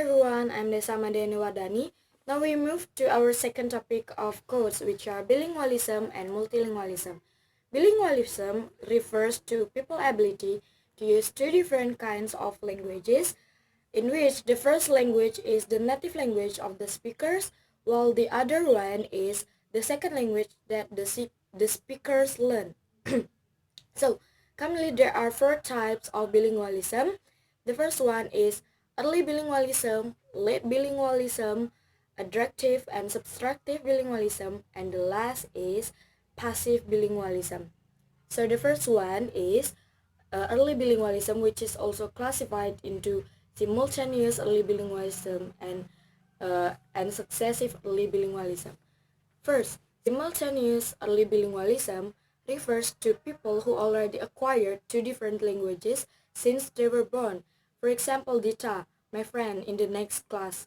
everyone, I'm Desa Madeni Wadani. Now we move to our second topic of codes, which are bilingualism and multilingualism. Bilingualism refers to people's ability to use two different kinds of languages, in which the first language is the native language of the speakers, while the other one is the second language that the speakers learn. So, currently there are four types of bilingualism. The first one is early bilingualism, late bilingualism, adjunctive and subtractive bilingualism, and the last is passive bilingualism. So the first one is early bilingualism, which is also classified into simultaneous early bilingualism and successive early bilingualism. First, simultaneous early bilingualism refers to people who already acquired two different languages since they were born. For example, Dita, my friend in the next class,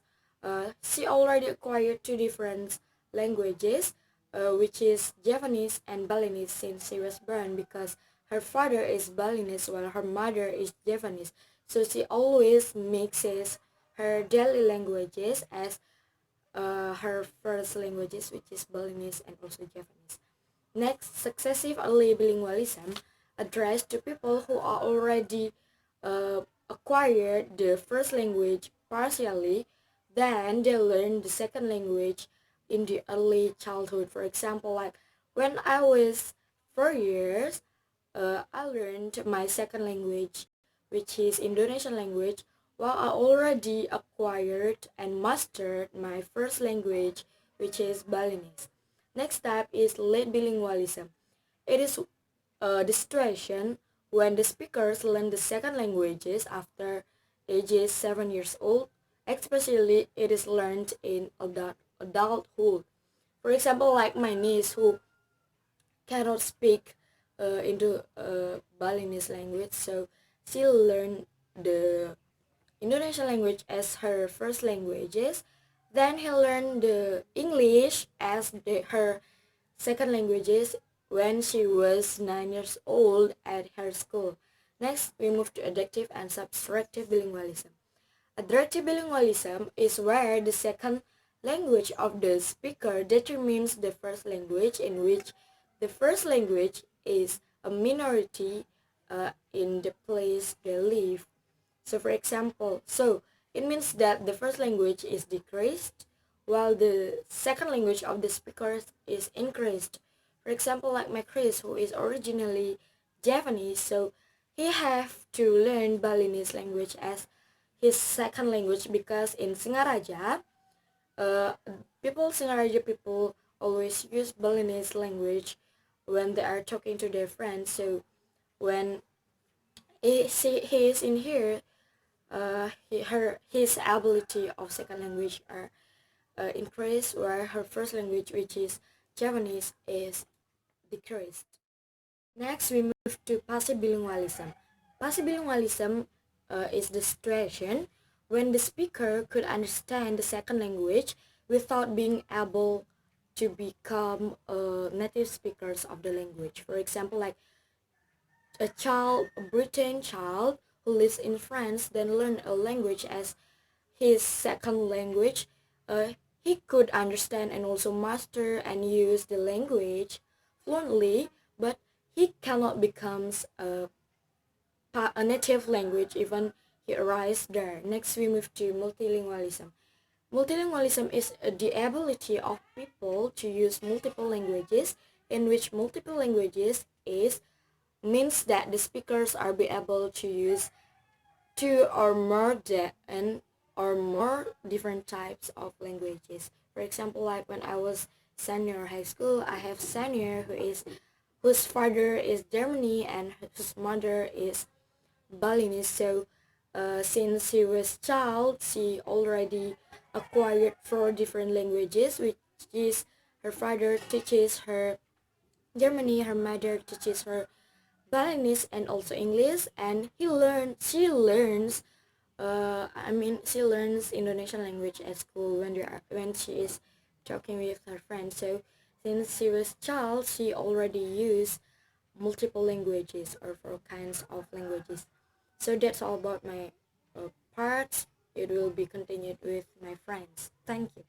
she already acquired two different languages, which is Javanese and Balinese since she was born, because her father is Balinese while her mother is Javanese. So she always mixes her daily languages as her first languages, which is Balinese and also Japanese. Next, successive early bilingualism addressed to people who are already acquired the first language partially, then they learn the second language in the early childhood. For example, like when I was 4 years, I learned my second language, which is Indonesian language, while I already acquired and mastered my first language, which is Balinese. Next type is late bilingualism. It is the situation when the speakers learn the second languages after ages 7 years old, especially it is learned in adulthood. For example, like my niece who cannot speak into Balinese language, so she learned the Indonesian language as her first languages. Then he learned the English as her second languages when she was 9 years old at her school. Next, we move to adjunctive and subtractive bilingualism. Adjunctive bilingualism is where the second language of the speaker determines the first language, in which the first language is a minority in the place they live. So for example, it means that the first language is decreased while the second language of the speakers is increased. For example, like my Chris, who is originally Japanese, so he have to learn Balinese language as his second language, because in Singaraja, uh, Singaraja people always use Balinese language when they are talking to their friends. So when he is in here, his ability of second language are increased, where her first language, which is Japanese, is decreased. Next, we move to passive bilingualism. Passive bilingualism is the situation when the speaker could understand the second language without being able to become native speakers of the language. For example, like a Britain child who lives in France then learn a language as his second language. He could understand and also master and use the language fluently, but he cannot become a native language even he arrives there. Next, we move to multilingualism. Multilingualism is the ability of people to use multiple languages, in which multiple languages means that the speakers are be able to use two or more different types of languages. For example, like when I was senior high school, I have senior whose father is Germany and whose mother is Balinese. So since she was child, she already acquired four different languages, which is her father teaches her Germany, her mother teaches her Balinese and also English, and she learns Indonesian language at school when she is talking with her friends. So since she was child, she already used multiple languages or four kinds of languages. So that's all about my parts it will be continued with my friends. Thank you.